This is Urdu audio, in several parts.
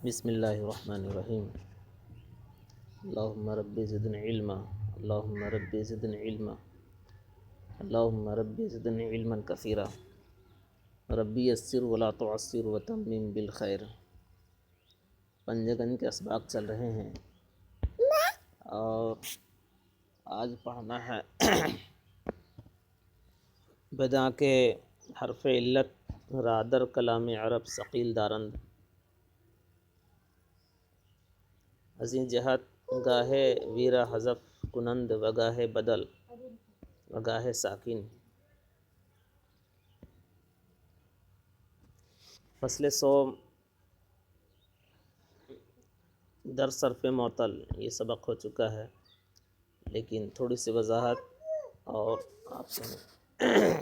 بسم اللہ الرحمن الرحیم۔ اللہم رب زدنی علما، اللہم رب زدنی علما، اللہم رب زدنی علما کثیرا، ربی یسر ولا تعسر وتمم بالخیر۔ پنجگن کے اسباق چل رہے ہیں اور آج پڑھنا ہے بدا کے حرف علت رادر کلام عرب ثقیل دارند ازیں جہت گاہے ویرا حذف کنند وگاہے بدل وگاہے ساکن۔ فصل سوم در صرف معطل یہ سبق ہو چکا ہے، لیکن تھوڑی سی وضاحت اور آپ سنیں۔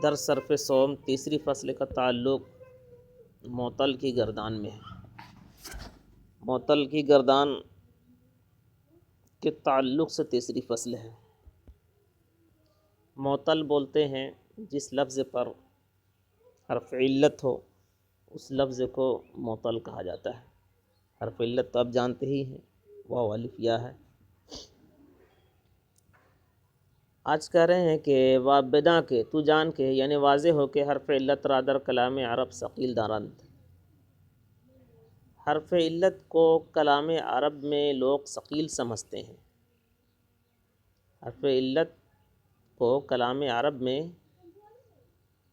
در صرف سوم تیسری فصل کا تعلق معطل کی گردان میں ہے۔ معطل کی گردان کے تعلق سے تیسری فصل ہے۔ معطل بولتے ہیں جس لفظ پر حرف علت ہو اس لفظ کو معطل کہا جاتا ہے۔ حرف علت تو آپ جانتے ہی ہیں، واو الف یا ہے۔ آج کہہ رہے ہیں کہ وابداں کے تو جان کے یعنی واضح ہو کہ حرف علت رادر کلام عرب ثقیل دارند۔ حرف علت کو کلام عرب میں لوگ ثقیل سمجھتے ہیں۔ حرف علت کو کلام عرب میں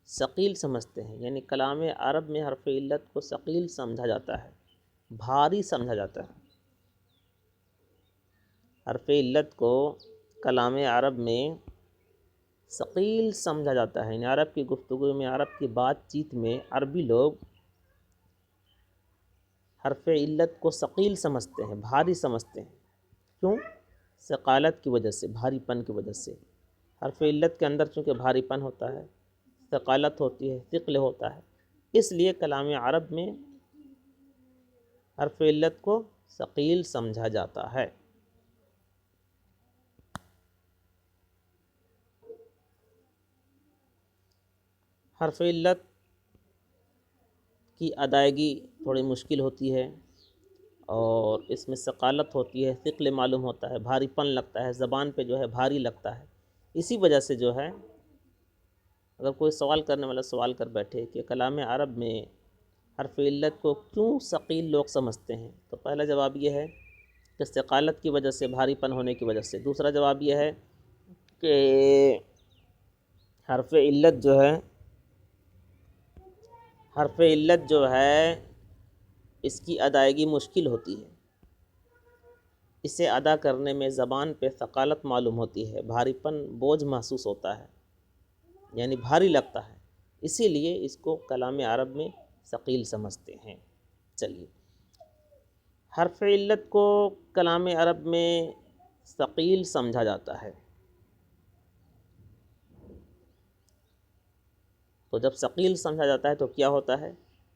ثقیل سمجھتے ہیں، یعنی کلام عرب میں حرف علت کو ثقیل سمجھا جاتا ہے، بھاری سمجھا جاتا ہے۔ حرف علت کو کلام عرب میں ثقیل سمجھا جاتا ہے، یعنی عرب کی گفتگو میں، عرب کی بات چیت میں عربی لوگ حرف علت کو ثقیل سمجھتے ہیں، بھاری سمجھتے ہیں۔ کیوں؟ ثقالت کی وجہ سے، بھاری پن کی وجہ سے۔ حرف علت کے اندر چونکہ بھاری پن ہوتا ہے، ثقالت ہوتی ہے، ثقل ہوتا ہے، اس لیے کلام عرب میں حرف علت کو ثقیل سمجھا جاتا ہے۔ حرف علت کی ادائیگی تھوڑی مشکل ہوتی ہے اور اس میں ثقالت ہوتی ہے، ثقل معلوم ہوتا ہے، بھاری پن لگتا ہے، زبان پہ جو ہے بھاری لگتا ہے۔ اسی وجہ سے جو ہے اگر کوئی سوال کرنے والا سوال کر بیٹھے کہ کلام عرب میں حرف علت کو کیوں ثقیل لوگ سمجھتے ہیں، تو پہلا جواب یہ ہے کہ ثقالت کی وجہ سے، بھاری پن ہونے کی وجہ سے۔ دوسرا جواب یہ ہے کہ حرف علت جو ہے اس کی ادائیگی مشکل ہوتی ہے، اسے ادا کرنے میں زبان پہ ثقالت معلوم ہوتی ہے، بھاری پن، بوجھ محسوس ہوتا ہے، یعنی بھاری لگتا ہے، اسی لیے اس کو کلام عرب میں ثقیل سمجھتے ہیں۔ چلیے، حرف علت کو کلام عرب میں ثقیل سمجھا جاتا ہے، تو جب ثقیل سمجھا جاتا ہے تو کیا ہوتا ہے؟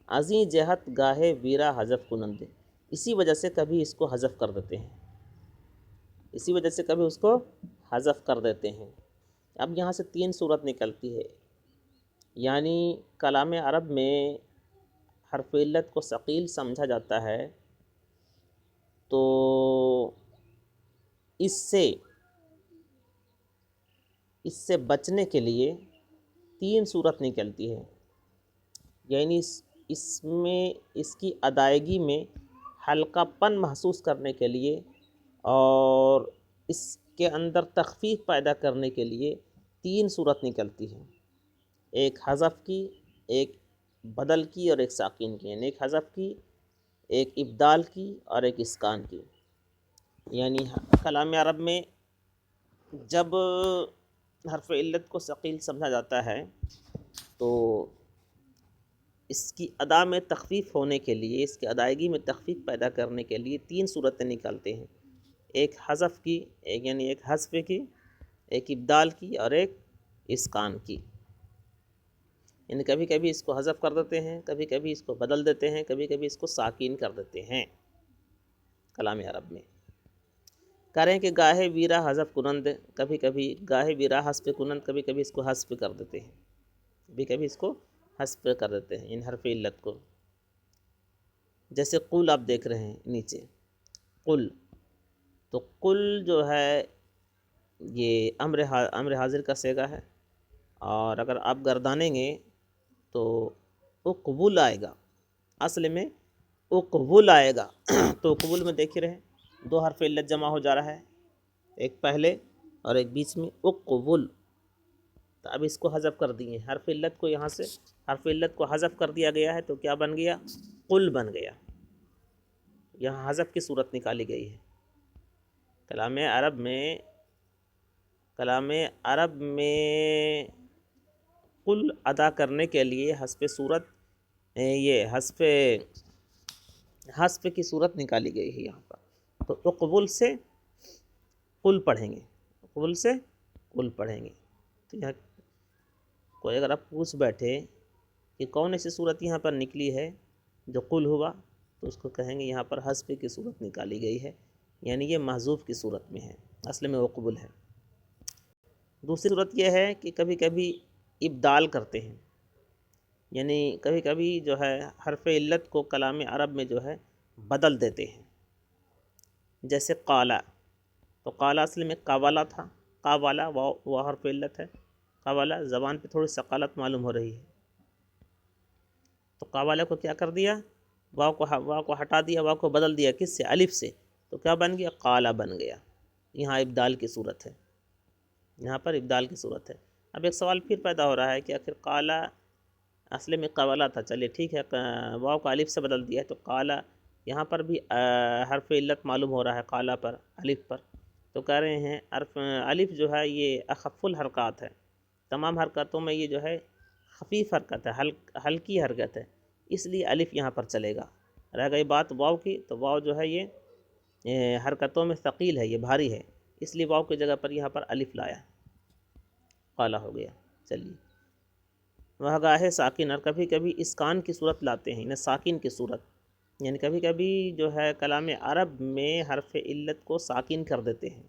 ازیں جہت گاہے ویرا حذف کنندے، اسی وجہ سے کبھی اس کو حذف کر دیتے ہیں، اسی وجہ سے کبھی اس کو حذف کر دیتے ہیں۔ اب یہاں سے تین صورت نکلتی ہے، یعنی کلام عرب میں حرف علت کو ثقیل سمجھا جاتا ہے تو اس سے بچنے کے لیے تین صورت نکلتی ہے، یعنی اس میں اس کی ادائیگی میں ہلکا پن محسوس کرنے کے لیے اور اس کے اندر تخفیف پیدا کرنے کے لیے تین صورت نکلتی ہے، ایک حذف کی، ایک بدل کی اور ایک ساکن کی، یعنی ایک حذف کی، ایک ابدال کی اور ایک اسکان کی۔ یعنی کلام عرب میں جب حرف علت کو ثقیل سمجھا جاتا ہے تو اس کی ادا میں تخفیف ہونے کے لیے، اس کی ادائیگی میں تخفیف پیدا کرنے کے لیے تین صورتیں نکالتے ہیں، ایک حذف کی، یعنی ایک حذف کی، ایک ابدال کی اور ایک اسکان کی۔ یعنی کبھی کبھی اس کو حذف کر دیتے ہیں، کبھی کبھی اس کو بدل دیتے ہیں، کبھی کبھی اس کو ساکین کر دیتے ہیں کلام عرب میں۔ کریں کہ گاہے ویرا حذف کنند، کبھی کبھی گاہے ویرا حذف کنند، کبھی کبھی اس کو حذف کر دیتے ہیں، کبھی کبھی اس کو حذف کر دیتے ہیں ان حرف علت کو. جیسے قل آپ دیکھ رہے ہیں نیچے قل، تو قل جو ہے یہ امر حاضر کا صیغہ ہے، اور اگر آپ گردانیں گے تو اقبل آئے گا، اصل میں اقبل آئے گا. تو اقبل میں دیکھ رہے ہیں 2 حرف علت جمع ہو جا رہا ہے، ایک پہلے اور ایک بیچ میں اقبل. تو اب اس کو حذف کر دیے حرف علت کو، یہاں سے حرف علت کو حذف کر دیا گیا ہے، تو کیا بن گیا؟ قل بن گیا. یہاں حذف کی صورت نکالی گئی ہے. کلام عرب میں قل ادا کرنے کے لیے حذف صورت، یہ حذف کی صورت نکالی گئی ہے یہاں پر. تو اقبل سے قل پڑھیں گے، اقبل سے قل پڑھیں گے. تو یہاں کوئی اگر آپ پوچھ بیٹھے کہ کون ایسی صورت یہاں پر نکلی ہے جو قل ہوا، تو اس کو کہیں گے یہاں پر حذف کی صورت نکالی گئی ہے، یعنی یہ محذوف کی صورت میں ہے، اصل میں اقبل ہے. دوسری صورت یہ ہے کہ کبھی کبھی ابدال کرتے ہیں، یعنی کبھی کبھی جو ہے حرف علت کو کلام عرب میں جو ہے بدل دیتے ہیں. جیسے قالا، تو قالا اصل میں قوالا تھا، قوالا وہ حرف علت ہے. قوالا زبان پہ تھوڑی ثقالت معلوم ہو رہی ہے، تو قوالا کو کیا کر دیا؟ واو کو ہٹا دیا، واو کو بدل دیا کس سے؟ الف سے. تو کیا بن گیا؟ قالا بن گیا. یہاں ابدال کی صورت ہے، یہاں پر ابدال کی صورت ہے. اب ایک سوال پھر پیدا ہو رہا ہے کہ آخر قالا اصل میں قوالا تھا، چلیے ٹھیک ہے، واو کو الف سے بدل دیا ہے، تو قالا یہاں پر بھی حرف علت معلوم ہو رہا ہے قالا پر، الف پر. تو کہہ رہے ہیں الف جو ہے یہ اخف الحرکات ہے، تمام حرکتوں میں یہ جو ہے خفیف حرکت ہے، ہلکی حرکت ہے، اس لیے الف یہاں پر چلے گا. رہ گئی بات واو کی، تو واو جو ہے یہ حرکتوں میں ثقیل ہے، یہ بھاری ہے، اس لیے واو کی جگہ پر یہاں پر الف لایا، قالا ہو گیا. چلیے وہ گاہ ساکن، اور کبھی کبھی اسکان کی صورت لاتے ہیں، انہیں ساکن کی صورت، یعنی کبھی کبھی جو ہے کلام عرب میں حرف علت کو ساکن کر دیتے ہیں.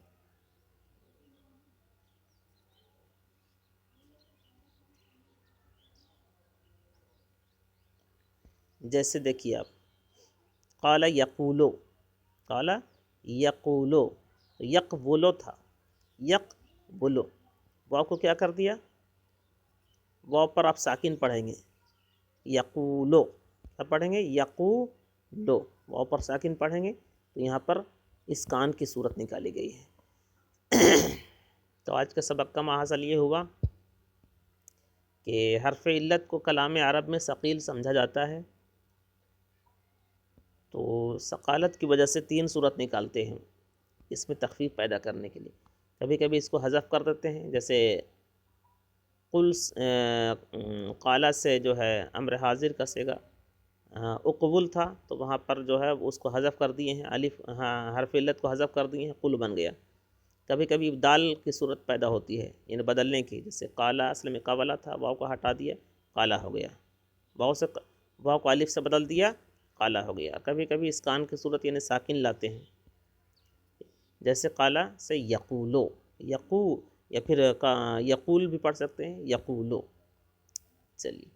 جیسے دیکھیے آپ قال یقولو، قال یقولو، یقبلو تھا، یقبلو، واو کو کیا کر دیا؟ واو پر آپ ساکن پڑھیں گے، یقولو، کیا پڑھیں گے؟ یقولو، واو پر ساکن پڑھیں گے، تو یہاں پر اسکان کی صورت نکالی گئی ہے. تو آج کے سبق کا ماحصل یہ ہوا کہ حرف علت کو کلام عرب میں ثقیل سمجھا جاتا ہے، تو ثقالت کی وجہ سے 3 صورت نکالتے ہیں اس میں تخفیف پیدا کرنے کے لیے. کبھی کبھی اس کو حذف کر دیتے ہیں، جیسے قل قالا سے جو ہے امر حاضر کا صیغہ اقبل تھا، تو وہاں پر جو ہے اس کو حذف کر دیے ہیں، الف حرف علت کو حذف کر دیے ہیں، قل بن گیا. کبھی کبھی ابدال کی صورت پیدا ہوتی ہے، یعنی بدلنے کی، جیسے قالا اصل میں قوالا تھا، واو کو ہٹا دیا، قالا ہو گیا، واو کو الف سے بدل دیا، قالا ہو گیا. کبھی کبھی اسکان کی صورت یعنی ساکن لاتے ہیں، جیسے قالا سے یقولو، یا پھر یقول بھی پڑھ سکتے ہیں، یقولو. چلیے.